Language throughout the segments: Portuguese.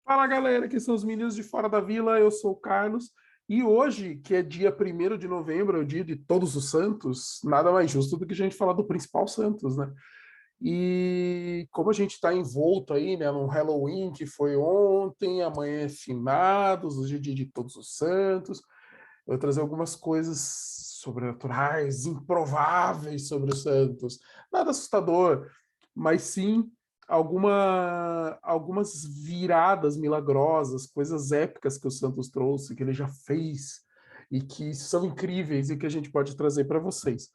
Fala galera, aqui são os meninos de Fora da Vila, eu sou o Carlos, e hoje, que é dia 1º de novembro, é o dia de Todos os Santos, nada mais justo do que a gente falar do principal Santos, né? E como a gente está envolto aí, né, no Halloween, que foi ontem, amanhã é finados, hoje é dia de Todos os Santos, eu vou trazer algumas coisas sobrenaturais, improváveis sobre os Santos. Nada assustador, mas sim algumas viradas milagrosas, coisas épicas que o Santos trouxe, que ele já fez, e que são incríveis e que a gente pode trazer para vocês.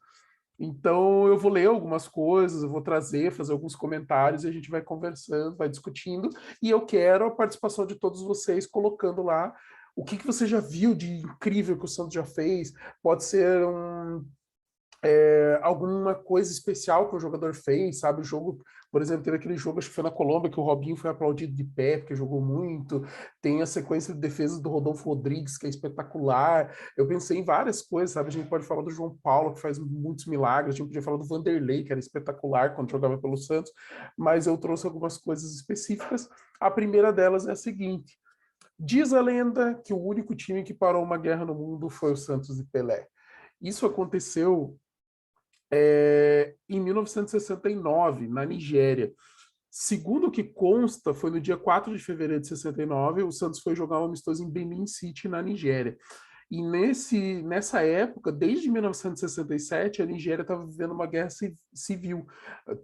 Então, eu vou ler algumas coisas, eu vou trazer, fazer alguns comentários e a gente vai conversando, vai discutindo. E eu quero a participação de todos vocês colocando lá o que você já viu de incrível que o Santos já fez. Pode ser alguma coisa especial que o jogador fez, sabe? O jogo, por exemplo, teve aquele jogo, acho que foi na Colômbia, que o Robinho foi aplaudido de pé, porque jogou muito. Tem a sequência de defesas do Rodolfo Rodrigues, que é espetacular. Eu pensei em várias coisas, sabe? A gente pode falar do João Paulo, que faz muitos milagres. A gente podia falar do Vanderlei, que era espetacular quando jogava pelo Santos. Mas eu trouxe algumas coisas específicas. A primeira delas é a seguinte. Diz a lenda que o único time que parou uma guerra no mundo foi o Santos de Pelé. Isso aconteceu em 1969, na Nigéria. Segundo o que consta, foi no dia 4 de fevereiro de 69, o Santos foi jogar um amistoso em Benin City, na Nigéria. E nessa época, desde 1967, a Nigéria estava vivendo uma guerra civil.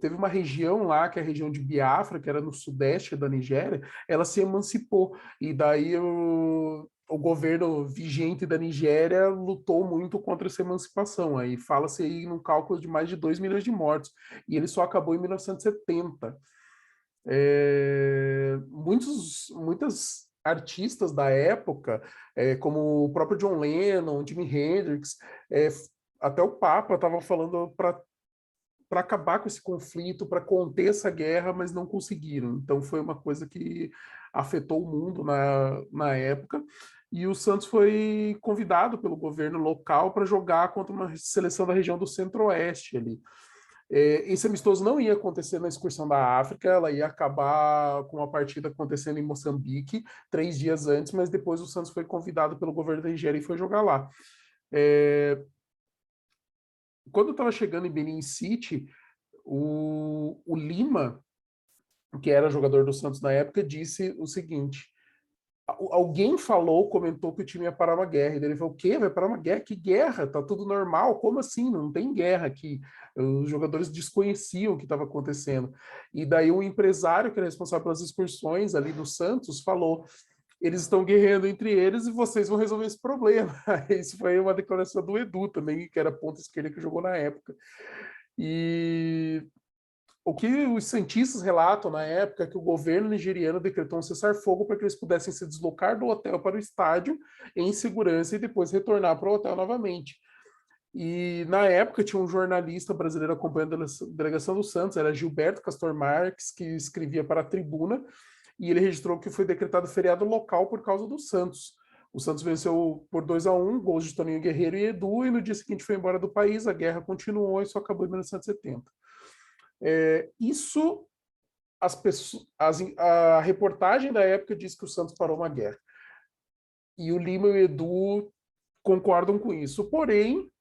Teve uma região lá, que é a região de Biafra, que era no sudeste da Nigéria, ela se emancipou. E daí o governo vigente da Nigéria lutou muito contra essa emancipação. Aí fala-se aí num cálculo de mais de 2 milhões de mortos. E ele só acabou em 1970. Muitos artistas da época, como o próprio John Lennon, Jimi Hendrix, é, até o Papa estava falando para acabar com esse conflito, para conter essa guerra, mas não conseguiram. Então foi uma coisa que afetou o mundo na época. E o Santos foi convidado pelo governo local para jogar contra uma seleção da região do Centro-Oeste ali. Esse amistoso não ia acontecer na excursão da África, ela ia acabar com uma partida acontecendo em Moçambique 3 dias antes, mas depois o Santos foi convidado pelo governo da Nigéria e foi jogar lá. Quando eu estava chegando em Benin City, o Lima, que era jogador do Santos na época, disse o seguinte: alguém falou, comentou que o time ia parar uma guerra. E daí ele falou: o quê? Vai parar uma guerra? Que guerra? Tá tudo normal? Como assim? Não tem guerra aqui. Os jogadores desconheciam o que estava acontecendo. E daí um empresário que era responsável pelas excursões ali do Santos falou: eles estão guerreando entre eles e vocês vão resolver esse problema. Isso foi uma declaração do Edu também, que era ponta esquerda que jogou na época. E o que os cientistas relatam na época é que o governo nigeriano decretou um cessar-fogo para que eles pudessem se deslocar do hotel para o estádio em segurança e depois retornar para o hotel novamente. E na época tinha um jornalista brasileiro acompanhando a delegação do Santos, era Gilberto Castor Marques, que escrevia para a Tribuna, e ele registrou que foi decretado feriado local por causa do Santos. O Santos venceu por 2-1, gols de Toninho Guerreiro e Edu, e no dia seguinte foi embora do país, a guerra continuou e só acabou em 1970. Isso, a reportagem da época diz que o Santos parou uma guerra. E o Lima e o Edu concordam com isso. Porém,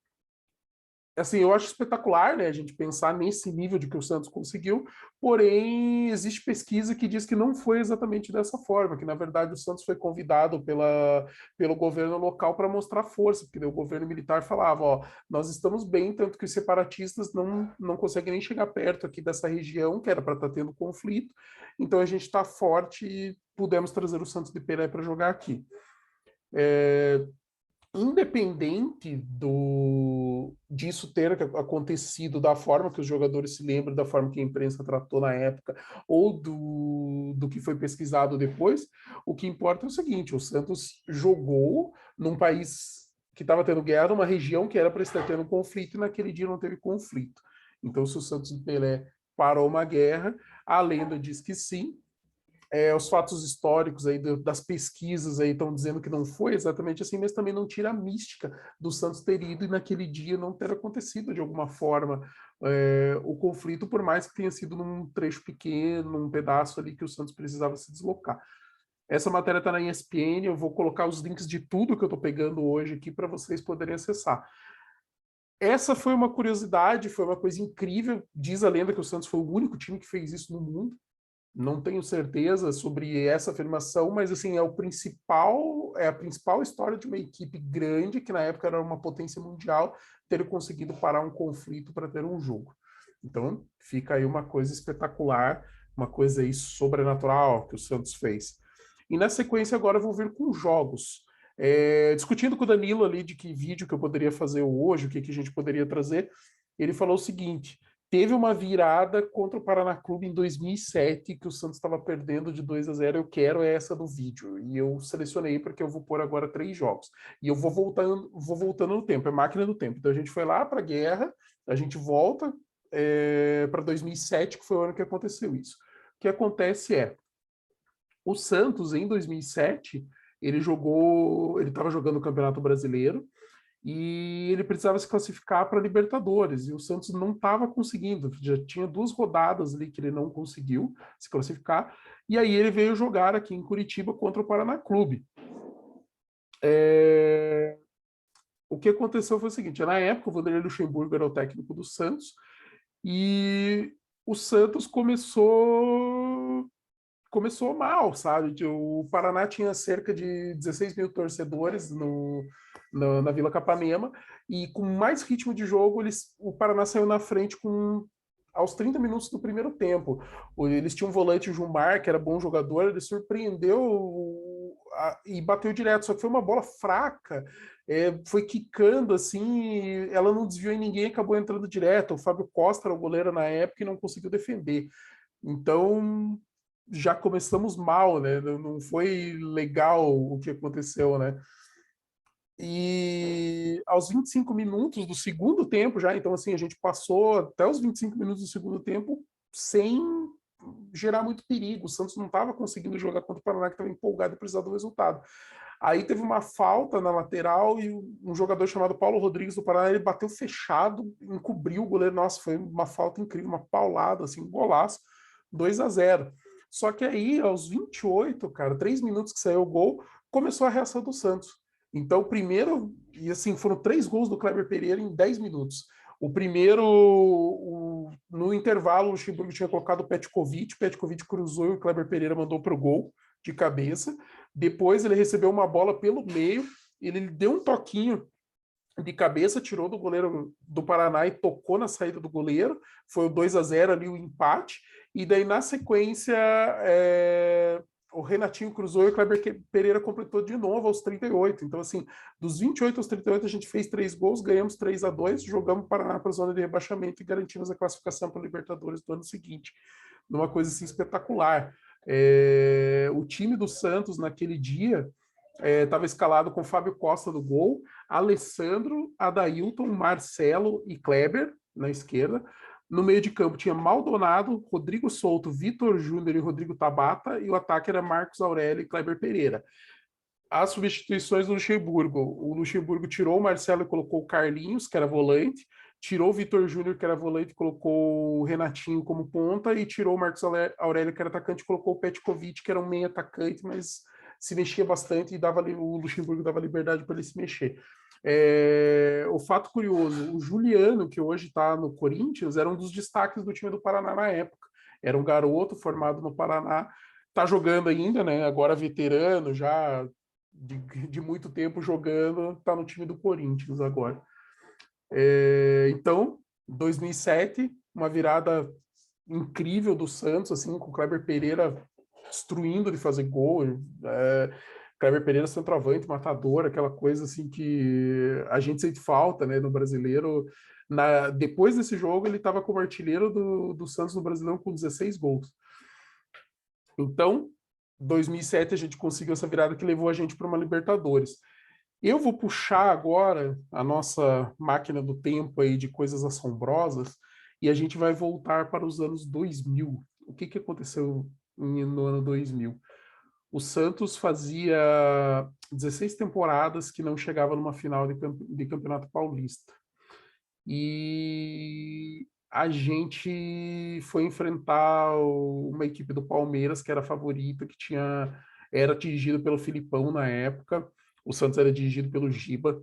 assim, eu acho espetacular, né, a gente pensar nesse nível de que o Santos conseguiu, porém, existe pesquisa que diz que não foi exatamente dessa forma, que na verdade o Santos foi convidado pelo governo local para mostrar força, porque o governo militar falava, ó, nós estamos bem, tanto que os separatistas não conseguem nem chegar perto aqui dessa região, que era para estar tendo conflito, então a gente está forte e pudemos trazer o Santos de Pelé para jogar aqui. Independente disso ter acontecido da forma que os jogadores se lembram, da forma que a imprensa tratou na época, ou do que foi pesquisado depois, o que importa é o seguinte: o Santos jogou num país que estava tendo guerra, numa região que era para estar tendo conflito, e naquele dia não teve conflito. Então, se o Santos de Pelé parou uma guerra, a lenda diz que sim. Os fatos históricos aí das pesquisas aí estão dizendo que não foi exatamente assim, mas também não tira a mística do Santos ter ido e naquele dia não ter acontecido de alguma forma o conflito, por mais que tenha sido num trecho pequeno, num pedaço ali que o Santos precisava se deslocar. Essa matéria está na ESPN, eu vou colocar os links de tudo que eu estou pegando hoje aqui para vocês poderem acessar. Essa foi uma curiosidade, foi uma coisa incrível. Diz a lenda que o Santos foi o único time que fez isso no mundo. Não tenho certeza sobre essa afirmação, mas assim é a principal história de uma equipe grande que na época era uma potência mundial ter conseguido parar um conflito para ter um jogo. Então fica aí uma coisa espetacular, uma coisa aí sobrenatural que o Santos fez. E na sequência agora eu vou vir com jogos. Discutindo com o Danilo ali de que vídeo que eu poderia fazer hoje, o que, que a gente poderia trazer, ele falou o seguinte: teve uma virada contra o Paraná Clube em 2007, que o Santos estava perdendo de 2-0. Eu quero essa do vídeo. E eu selecionei porque eu vou pôr agora 3 jogos. E eu vou voltando no tempo, é máquina do tempo. Então a gente foi lá para a guerra, a gente volta para 2007, que foi o ano que aconteceu isso. O que acontece é, o Santos, em 2007, ele estava jogando o Campeonato Brasileiro, e ele precisava se classificar para Libertadores, e o Santos não estava conseguindo, já tinha 2 rodadas ali que ele não conseguiu se classificar, e aí ele veio jogar aqui em Curitiba contra o Paraná Clube. O que aconteceu foi o seguinte: na época o Vanderlei Luxemburgo era o técnico do Santos, e o Santos começou mal, sabe? O Paraná tinha cerca de 16 mil torcedores na Vila Capanema, e com mais ritmo de jogo, o Paraná saiu na frente aos 30 minutos do primeiro tempo. Eles tinham um volante, o Gilmar, que era bom jogador, ele surpreendeu e bateu direto, só que foi uma bola fraca, foi quicando assim, ela não desviou em ninguém, acabou entrando direto. O Fábio Costa era o goleiro na época e não conseguiu defender. Então, já começamos mal, né? Não foi legal o que aconteceu, né? E aos 25 minutos do segundo tempo já, então assim, a gente passou até os 25 minutos do segundo tempo sem gerar muito perigo. O Santos não estava conseguindo jogar contra o Paraná, que estava empolgado e precisava do resultado. Aí teve uma falta na lateral e um jogador chamado Paulo Rodrigues do Paraná, ele bateu fechado, encobriu o goleiro. Nossa, foi uma falta incrível, uma paulada, assim, um golaço, 2-0. Só que aí, aos 28, cara, 3 minutos que saiu o gol, começou a reação do Santos. Então, primeiro, e assim, foram 3 gols do Kleber Pereira em 10 minutos. O primeiro, no intervalo, o Luxemburgo tinha colocado o Petkovic cruzou e o Kleber Pereira mandou para o gol de cabeça. Depois ele recebeu uma bola pelo meio, ele deu um toquinho de cabeça, tirou do goleiro do Paraná e tocou na saída do goleiro. Foi o 2-0 ali, o empate. E daí, na sequência, o Renatinho cruzou e o Kleber Pereira completou de novo aos 38. Então, assim, dos 28 aos 38, a gente fez 3 gols, ganhamos 3-2, jogamos o Paraná para a zona de rebaixamento e garantimos a classificação para a Libertadores do ano seguinte. Numa coisa assim espetacular. O time do Santos, naquele dia, estava escalado com Fábio Costa no gol, Alessandro, Adailton, Marcelo e Kleber na esquerda. No meio de campo tinha Maldonado, Rodrigo Souto, Vitor Júnior e Rodrigo Tabata, e o ataque era Marcos Aurélio e Kleber Pereira. As substituições do Luxemburgo: o Luxemburgo tirou o Marcelo e colocou o Carlinhos, que era volante, tirou o Vitor Júnior, que era volante, e colocou o Renatinho como ponta, e tirou o Marcos Aurélio, que era atacante, e colocou o Petkovic, que era um meio atacante, mas se mexia bastante, e o Luxemburgo dava liberdade para ele se mexer. O fato curioso: o Juliano, que hoje está no Corinthians, era um dos destaques do time do Paraná na época. Era um garoto formado no Paraná, está jogando ainda, né? Agora veterano, já de muito tempo jogando, está no time do Corinthians agora. Então, 2007, uma virada incrível do Santos, assim, com o Kleber Pereira destruindo de fazer gol. Kleber Pereira centroavante, matador, aquela coisa assim que a gente sente falta, né, no brasileiro. Depois desse jogo, ele estava como artilheiro do Santos no Brasileirão com 16 gols. Então, 2007 a gente conseguiu essa virada que levou a gente para uma Libertadores. Eu vou puxar agora a nossa máquina do tempo aí de coisas assombrosas e a gente vai voltar para os anos 2000. O que aconteceu no ano 2000? O Santos fazia 16 temporadas que não chegava numa final de Campeonato Paulista. E a gente foi enfrentar uma equipe do Palmeiras, que era a favorita, que tinha era dirigido pelo Filipão na época, o Santos era dirigido pelo Giba,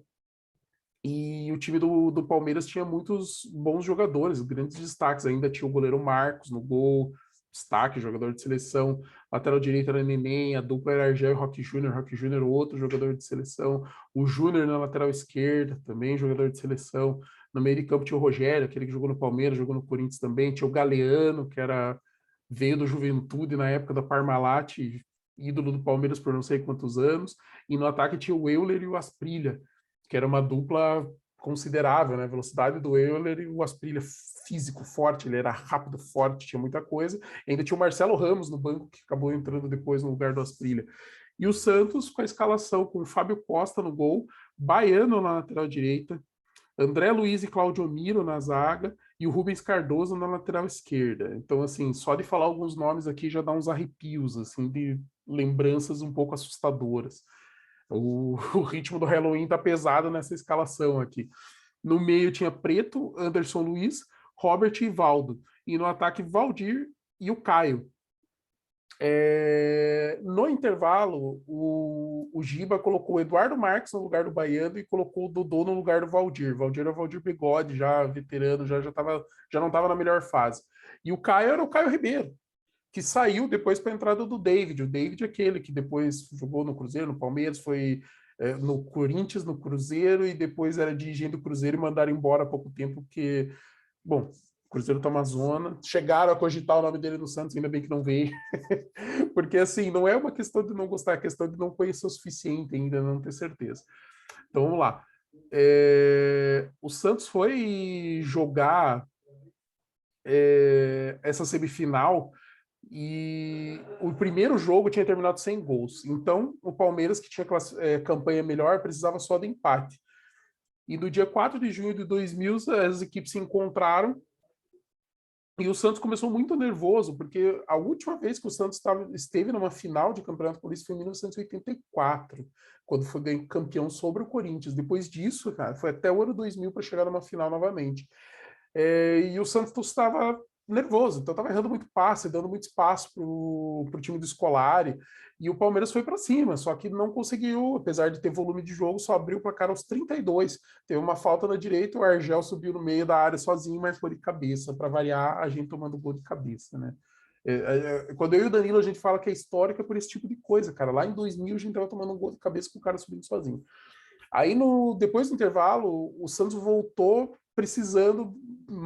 e o time do Palmeiras tinha muitos bons jogadores, grandes destaques. Ainda tinha o goleiro Marcos no gol, destaque, jogador de seleção. Lateral direito era Neném, a dupla era Argel e Roque Júnior, outro jogador de seleção. O Júnior na lateral esquerda, também jogador de seleção. No meio de campo tinha o Rogério, aquele que jogou no Palmeiras, jogou no Corinthians também. Tinha o Galeano, que veio do Juventude na época da Parmalat, ídolo do Palmeiras por não sei quantos anos. E no ataque tinha o Euler e o Asprilla, que era uma dupla considerável, né? A velocidade do Euler e o Asprilla físico, forte, ele era rápido, forte, tinha muita coisa. E ainda tinha o Marcelo Ramos no banco, que acabou entrando depois no lugar do Asprilla. E o Santos com a escalação com o Fábio Costa no gol, Baiano na lateral direita, André Luiz e Claudio Miro na zaga e o Rubens Cardoso na lateral esquerda. Então, assim, só de falar alguns nomes aqui já dá uns arrepios, assim, de lembranças um pouco assustadoras. O ritmo do Halloween tá pesado nessa escalação aqui. No meio tinha Preto, Anderson Luiz, Robert e Valdo. E no ataque, Valdir e o Caio. No intervalo, o Giba colocou o Eduardo Marques no lugar do Baiano e colocou o Dodô no lugar do Valdir. Valdir era o Valdir Bigode, já veterano, já não estava na melhor fase. E o Caio era o Caio Ribeiro, que saiu depois para a entrada do David. O David é aquele que depois jogou no Cruzeiro, no Palmeiras, foi no Corinthians, no Cruzeiro, e depois era dirigente do Cruzeiro e mandaram embora há pouco tempo, porque, bom, o Cruzeiro tá uma zona. Chegaram a cogitar o nome dele no Santos, ainda bem que não veio. Porque, assim, não é uma questão de não gostar, é questão de não conhecer o suficiente ainda, não ter certeza. Então, vamos lá. O Santos foi jogar essa semifinal e o primeiro jogo tinha terminado sem gols. Então, o Palmeiras, que tinha campanha melhor, precisava só do empate. E no dia 4 de junho de 2000, as equipes se encontraram e o Santos começou muito nervoso, porque a última vez que o Santos esteve numa final de Campeonato Paulista foi em 1984, quando foi campeão sobre o Corinthians. Depois disso, cara, foi até o ano 2000 para chegar numa final novamente. E o Santos estava nervoso, então estava errando muito passe, dando muito espaço para o time do Scolari, e o Palmeiras foi para cima, só que não conseguiu, apesar de ter volume de jogo, só abriu o placar aos 32. Teve uma falta na direita, o Argel subiu no meio da área sozinho, mas foi de cabeça, para variar, a gente tomando gol de cabeça, né? Quando eu e o Danilo a gente fala que é histórica por esse tipo de coisa, cara. Lá em 2000 a gente estava tomando um gol de cabeça com o cara subindo sozinho. Aí, depois do intervalo, o Santos voltou precisando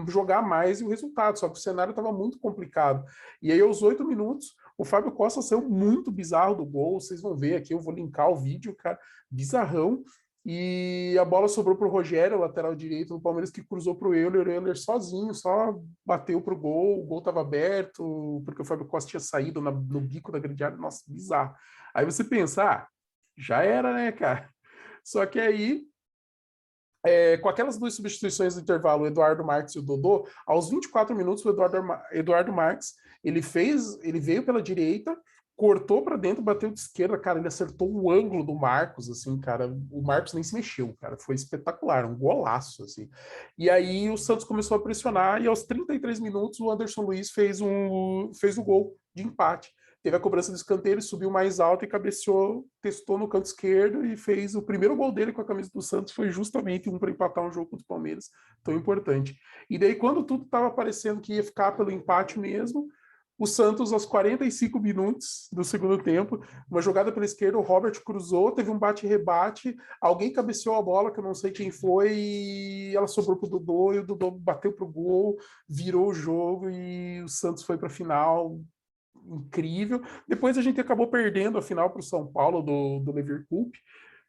jogar mais e o resultado, só que o cenário estava muito complicado. E aí, aos 8 minutos, o Fábio Costa saiu muito bizarro do gol. Vocês vão ver aqui, eu vou linkar o vídeo, cara, bizarrão. E a bola sobrou para o Rogério, lateral direito do Palmeiras, que cruzou para o Euler sozinho, só bateu para o gol estava aberto, porque o Fábio Costa tinha saído no bico da grande área. Nossa, bizarro. Aí você pensa, já era, né, cara? Só que aí, com aquelas duas substituições do intervalo, o Eduardo Marques e o Dodô, aos 24 minutos, o Eduardo Marques, ele veio pela direita, cortou para dentro, bateu de esquerda, cara, ele acertou o ângulo do Marcos, assim, cara, o Marcos nem se mexeu, cara, foi espetacular, um golaço, assim. E aí o Santos começou a pressionar e aos 33 minutos o Anderson Luiz fez o gol de empate. Teve a cobrança do escanteio, ele subiu mais alto e cabeceou, testou no canto esquerdo e fez o primeiro gol dele com a camisa do Santos, foi justamente um para empatar um jogo contra o Palmeiras, tão importante. E daí, quando tudo estava parecendo que ia ficar pelo empate mesmo, o Santos, aos 45 minutos do segundo tempo, uma jogada pela esquerda, o Robert cruzou, teve um bate-rebate, alguém cabeceou a bola, que eu não sei quem foi, e ela sobrou para o Dodô, e o Dodô bateu para o gol, virou o jogo, e o Santos foi para a final, incrível. Depois a gente acabou perdendo a final para o São Paulo do Leverkusen,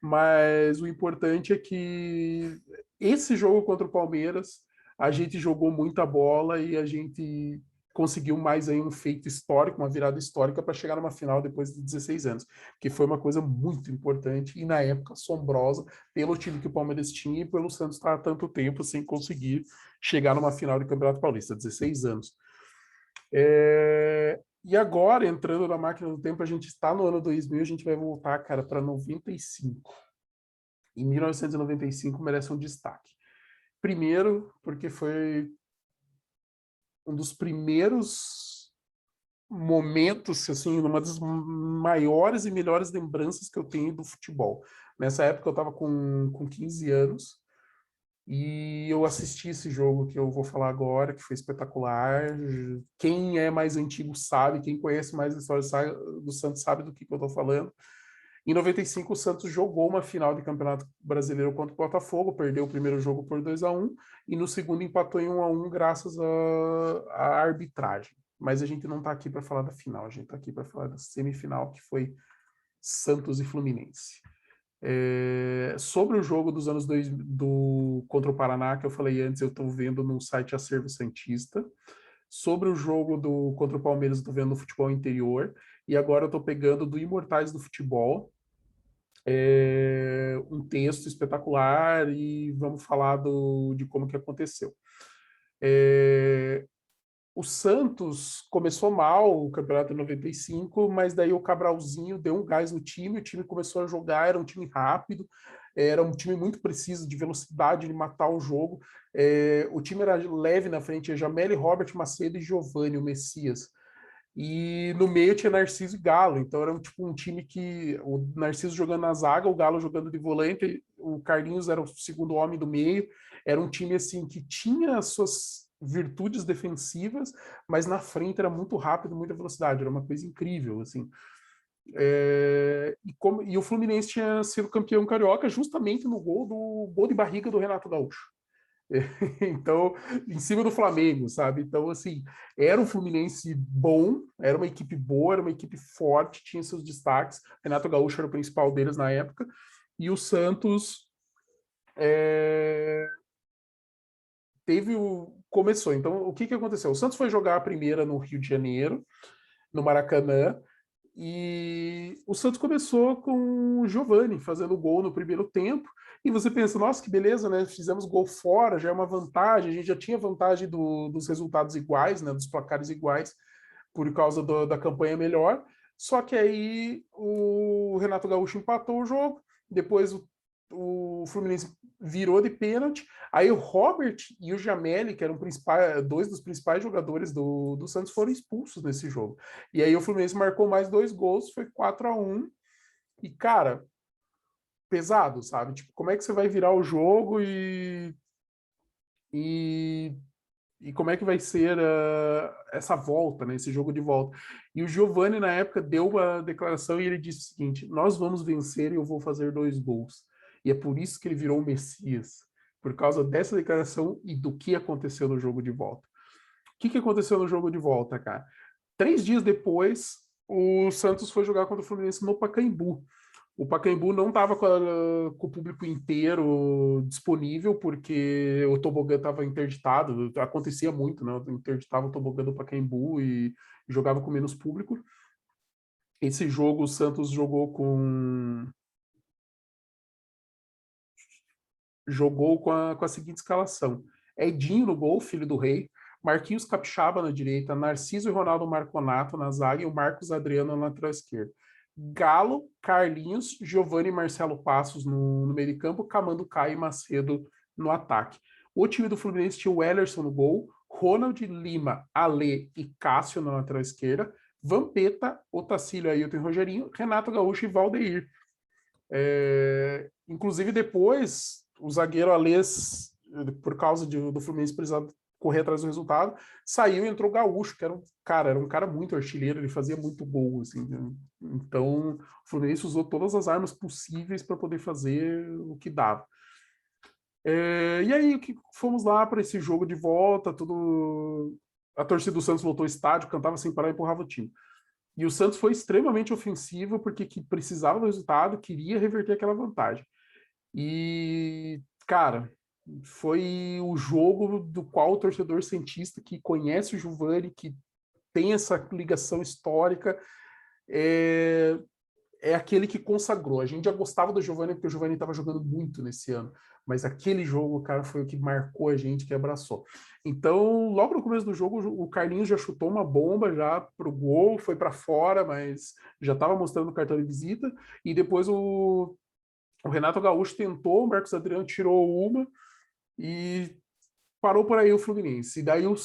mas o importante é que esse jogo contra o Palmeiras a gente jogou muita bola e a gente conseguiu mais aí um feito histórico, uma virada histórica para chegar numa final depois de 16 anos, que foi uma coisa muito importante e na época assombrosa pelo time que o Palmeiras tinha e pelo Santos estar há tanto tempo sem conseguir chegar numa final de Campeonato Paulista, 16 anos. E agora, entrando na máquina do tempo, a gente está no ano 2000, a gente vai voltar, cara, para 95. Em 1995 merece um destaque. Primeiro, porque foi um dos primeiros momentos, assim, uma das maiores e melhores lembranças que eu tenho do futebol. Nessa época eu estava com 15 anos e eu assisti esse jogo que eu vou falar agora, que foi espetacular. Quem é mais antigo sabe, quem conhece mais a história do Santos sabe do que eu estou falando. Em 95, o Santos jogou uma final de Campeonato Brasileiro contra o Botafogo, perdeu o primeiro jogo por 2-1 e no segundo empatou em 1-1 graças à arbitragem. Mas a gente não está aqui para falar da final, a gente está aqui para falar da semifinal, que foi Santos e Fluminense. Sobre o jogo dos anos contra o Paraná, que eu falei antes, eu estou vendo no site Acervo Santista. Sobre o jogo contra o Palmeiras, eu estou vendo no Futebol Interior. E agora eu estou pegando do Imortais do Futebol, um texto espetacular e vamos falar de como que aconteceu. O Santos começou mal o campeonato em 95, mas daí o Cabralzinho deu um gás no time, o time começou a jogar, era um time rápido, era um time muito preciso, de velocidade, de matar o jogo. O time era leve na frente, Jameli, Robert Macedo e Giovani, o Messias. E no meio tinha Narciso e Galo, então era um time que o Narciso jogando na zaga, o Galo jogando de volante, o Carlinhos era o segundo homem do meio. Era um time assim que tinha as suas virtudes defensivas, mas na frente era muito rápido, muita velocidade, era uma coisa incrível, assim. E o Fluminense tinha sido campeão carioca justamente no gol de barriga do Renato Gaúcho. Então, em cima do Flamengo, sabe? Então, assim, era um Fluminense bom, era uma equipe boa, era uma equipe forte, tinha seus destaques. Renato Gaúcho era o principal deles na época. E o Santos começou. Então, o que aconteceu? O Santos foi jogar a primeira no Rio de Janeiro, no Maracanã, e o Santos começou com o Giovani fazendo gol no primeiro tempo. E você pensa, nossa, que beleza, né? Fizemos gol fora, já é uma vantagem. A gente já tinha vantagem dos resultados iguais, né? Dos placares iguais, por causa da campanha melhor. Só que aí o Renato Gaúcho empatou o jogo. Depois o Fluminense virou de pênalti. Aí o Robert e o Jameli, que eram dois dos principais jogadores do Santos, foram expulsos nesse jogo. E aí o Fluminense marcou mais 2 gols, foi 4-1. E, cara, pesado, sabe? Tipo, como é que você vai virar o jogo e, e como é que vai ser essa volta, né? Esse jogo de volta. E o Giovani, na época, deu uma declaração e ele disse o seguinte: nós vamos vencer e eu vou fazer 2 gols. E é por isso que ele virou o Messias, por causa dessa declaração e do que aconteceu no jogo de volta. O que aconteceu no jogo de volta, cara? 3 dias depois, o Santos foi jogar contra o Fluminense no Pacaembu. O Pacaembu não estava com o público inteiro disponível, porque o tobogã estava interditado. Acontecia muito, né? Interditava o tobogã do Pacaembu e jogava com menos público. Esse jogo, o Santos jogou com a seguinte escalação: Edinho no gol, filho do rei, Marquinhos Capixaba na direita, Narciso e Ronaldo Marconato na zaga e o Marcos Adriano na lateral esquerda. Galo, Carlinhos, Giovani e Marcelo Passos no meio de campo, Camando Caio e Macedo no ataque. O time do Fluminense tinha o Ellerson no gol, Ronald, Lima, Ale e Cássio na lateral esquerda, Vampeta, Otacílio, Ailton e Rogerinho, Renato Gaúcho e Valdeir. Inclusive depois, o zagueiro Alês, por causa do Fluminense precisar correr atrás do resultado, saiu e entrou o Gaúcho, que era um cara muito artilheiro, ele fazia muito gol, assim, né? Então, o Fluminense usou todas as armas possíveis para poder fazer o que dava. E aí, fomos lá para esse jogo de volta, a torcida do Santos voltou ao estádio, cantava sem parar e empurrava o time. E o Santos foi extremamente ofensivo porque precisava do resultado, queria reverter aquela vantagem. E, cara, foi o jogo do qual o torcedor santista que conhece o Giovani, que tem essa ligação histórica, é aquele que consagrou. A gente já gostava do Giovani porque o Giovani estava jogando muito nesse ano, mas aquele jogo, cara, foi o que marcou a gente, que abraçou. Então, logo no começo do jogo, o Carlinhos já chutou uma bomba já pro gol, foi para fora, mas já estava mostrando o cartão de visita. E depois o Renato Gaúcho tentou, o Marcos Adriano tirou uma e parou por aí o Fluminense. E daí o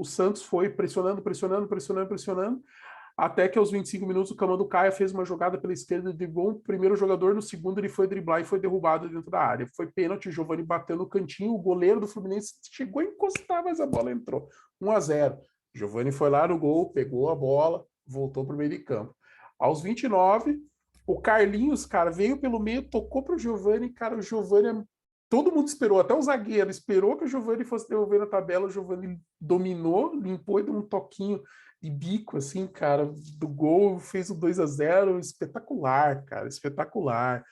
Santos foi pressionando, pressionando, pressionando, pressionando, até que aos 25 minutos o Camanducaia fez uma jogada pela esquerda, driblou o primeiro jogador, no segundo ele foi driblar e foi derrubado dentro da área. Foi pênalti, o Giovani bateu no cantinho, o goleiro do Fluminense chegou a encostar, mas a bola entrou. 1-0. Giovani foi lá no gol, pegou a bola, voltou para o meio de campo. Aos 29, o Carlinhos, cara, veio pelo meio, tocou para o Giovani, cara, o Giovani, todo mundo esperou, até o zagueiro esperou que o Giovani fosse devolver na tabela, o Giovani dominou, limpou e deu um toquinho de bico, assim, cara, do gol, fez o 2-0, espetacular, cara, espetacular.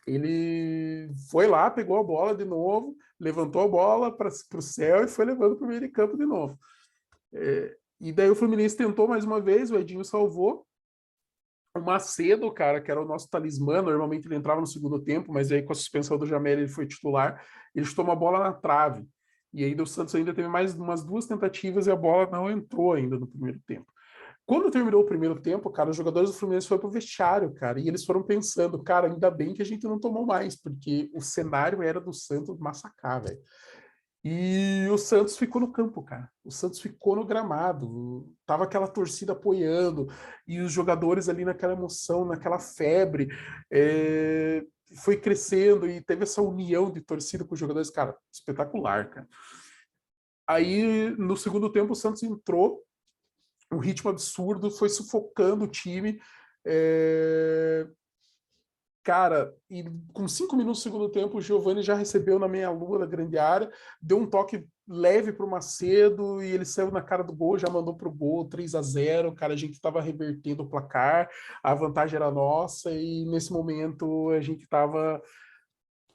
Ele foi lá, pegou a bola de novo, levantou a bola para o céu e foi levando para o meio de campo de novo. E daí o Fluminense tentou mais uma vez, o Edinho salvou. O Macedo, cara, que era o nosso talismã, normalmente ele entrava no segundo tempo, mas aí com a suspensão do Jamel ele foi titular, ele chutou uma bola na trave. E aí o Santos ainda teve mais umas 2 tentativas e a bola não entrou ainda no primeiro tempo. Quando terminou o primeiro tempo, cara, os jogadores do Fluminense foram pro vestiário, cara, e eles foram pensando, cara, ainda bem que a gente não tomou mais, porque o cenário era do Santos massacrar, velho. E o Santos ficou no campo, cara. O Santos ficou no gramado. Tava aquela torcida apoiando e os jogadores ali naquela emoção, naquela febre. Foi crescendo e teve essa união de torcida com os jogadores, cara, espetacular, cara. Aí, no segundo tempo, o Santos entrou, um ritmo absurdo, foi sufocando o time. Cara, e com 5 minutos do segundo tempo, o Giovani já recebeu na meia-lua da grande área, deu um toque leve para o Macedo e ele saiu na cara do gol, já mandou para o gol, 3-0. Cara, a gente estava revertendo o placar, a vantagem era nossa e nesse momento a gente estava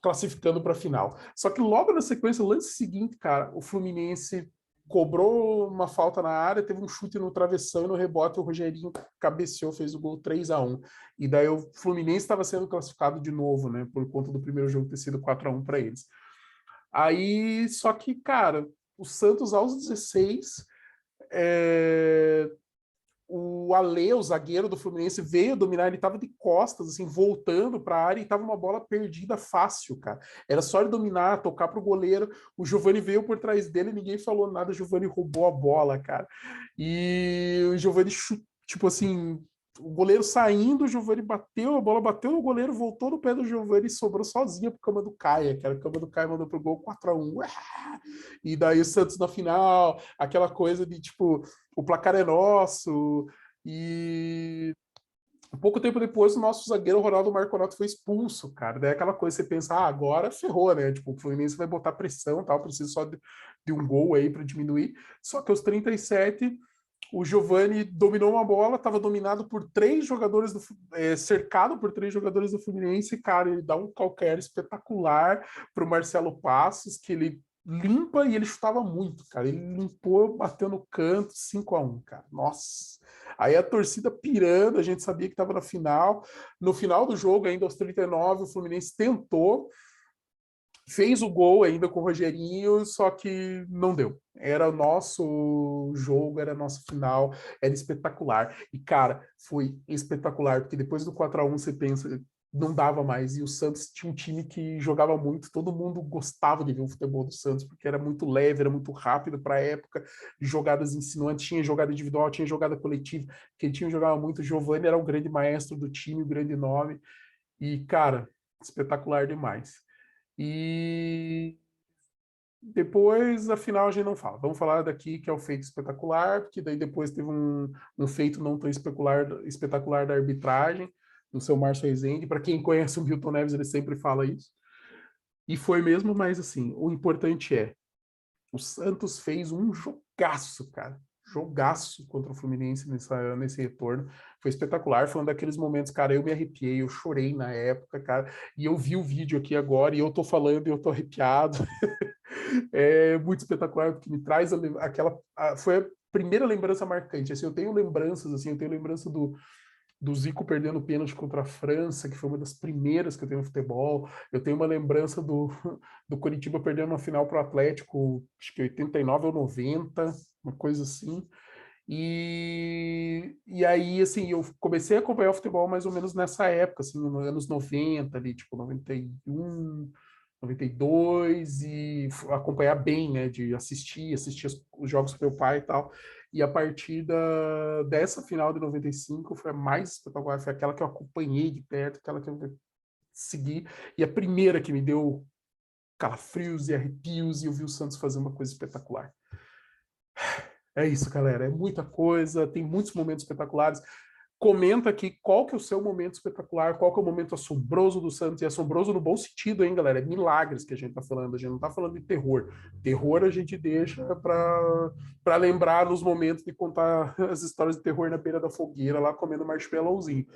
classificando para a final. Só que logo na sequência, o lance seguinte, cara, o Fluminense cobrou uma falta na área, teve um chute no travessão e no rebote o Rogerinho cabeceou, fez o gol 3-1. E daí o Fluminense estava sendo classificado de novo, né, por conta do primeiro jogo ter sido 4-1 para eles. Aí, só que, cara, o Santos aos 16, o Ale, o zagueiro do Fluminense, veio dominar, ele tava de costas, assim, voltando para a área e tava uma bola perdida fácil, cara. Era só ele dominar, tocar pro goleiro, o Giovani veio por trás dele, ninguém falou nada, o Giovani roubou a bola, cara. E o Giovani, tipo assim, o goleiro saindo, o Giovani bateu, a bola bateu no goleiro, voltou no pé do Giovani e sobrou sozinha pro Camanducaia, cara. O Camanducaia mandou pro gol 4-1. E daí o Santos na final, aquela coisa de, tipo, o placar é nosso, e pouco tempo depois o nosso zagueiro Ronaldo Marconotto foi expulso, cara. Daí aquela coisa, você pensa, agora ferrou, né? Tipo, o Fluminense vai botar pressão, tal, precisa só de um gol aí para diminuir. Só que aos 37, o Giovani dominou uma bola, estava dominado por 3 jogadores, cercado por 3 jogadores do Fluminense, cara, ele dá um calcanhar espetacular para o Marcelo Passos, que ele limpa e ele chutava muito, cara. Ele limpou, bateu no canto, 5-1, cara. Nossa. Aí a torcida pirando, a gente sabia que estava na final. No final do jogo, ainda aos 39, o Fluminense tentou, fez o gol ainda com o Rogerinho, só que não deu. Era o nosso jogo, era a nossa final, era espetacular. E, cara, foi espetacular, porque depois do 4-1 você pensa, não dava mais. E o Santos tinha um time que jogava muito, todo mundo gostava de ver o futebol do Santos, porque era muito leve, era muito rápido para a época, jogadas insinuantes, tinha jogada individual, tinha jogada coletiva, quem tinha jogava muito, o Giovani era o grande maestro do time, o grande nome, e, cara, espetacular demais. E depois, afinal, a gente não fala. Vamos falar daqui que é o feito espetacular, porque daí depois teve um feito não tão espetacular da arbitragem, do seu Márcio Rezende. Para quem conhece o Milton Neves, ele sempre fala isso. E foi mesmo, mas assim, o importante é, o Santos fez um jogaço, cara. Jogaço contra o Fluminense nesse retorno. Foi espetacular. Foi um daqueles momentos, cara, eu me arrepiei, eu chorei na época, cara. E eu vi o vídeo aqui agora e eu tô falando e eu tô arrepiado. É muito espetacular, porque me traz foi a primeira lembrança marcante. Assim, eu tenho lembranças, assim, eu tenho lembrança do Zico perdendo pênalti contra a França, que foi uma das primeiras que eu tenho no futebol. Eu tenho uma lembrança do Coritiba perdendo uma final para o Atlético, acho que 89 ou 90, uma coisa assim. E aí, assim, eu comecei a acompanhar o futebol mais ou menos nessa época, assim, nos anos 90, ali, tipo, 91, 92, e acompanhar bem, né, de assistir os jogos com meu pai e tal. e a partida dessa final de 95 foi a mais espetacular, foi aquela que eu acompanhei de perto, aquela que eu segui, e a primeira que me deu calafrios e arrepios, e eu vi o Santos fazer uma coisa espetacular. É isso, galera, é muita coisa, tem muitos momentos espetaculares. Comenta aqui qual que é o seu momento espetacular, qual que é o momento assombroso do Santos, e assombroso no bom sentido, hein, galera? É milagres que a gente tá falando, a gente não tá falando de terror. Terror a gente deixa para lembrar nos momentos de contar as histórias de terror na beira da fogueira, lá comendo marshmallowzinho.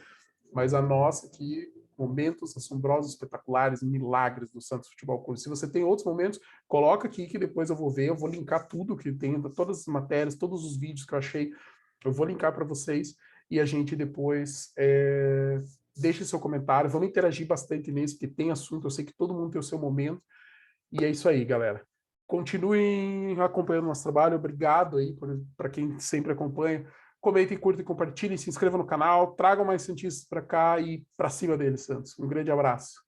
Mas a nossa aqui, momentos assombrosos, espetaculares, milagres do Santos Futebol Clube. Se você tem outros momentos, coloca aqui que depois eu vou ver, eu vou linkar tudo que tem, todas as matérias, todos os vídeos que eu achei, eu vou linkar para vocês e a gente depois deixe seu comentário, vamos interagir bastante nisso, porque tem assunto, eu sei que todo mundo tem o seu momento, e é isso aí, galera. Continuem acompanhando o nosso trabalho, obrigado aí para quem sempre acompanha. Comentem, curtem, compartilhem, se inscrevam no canal, tragam mais cientistas para cá e para cima deles, Santos. Um grande abraço.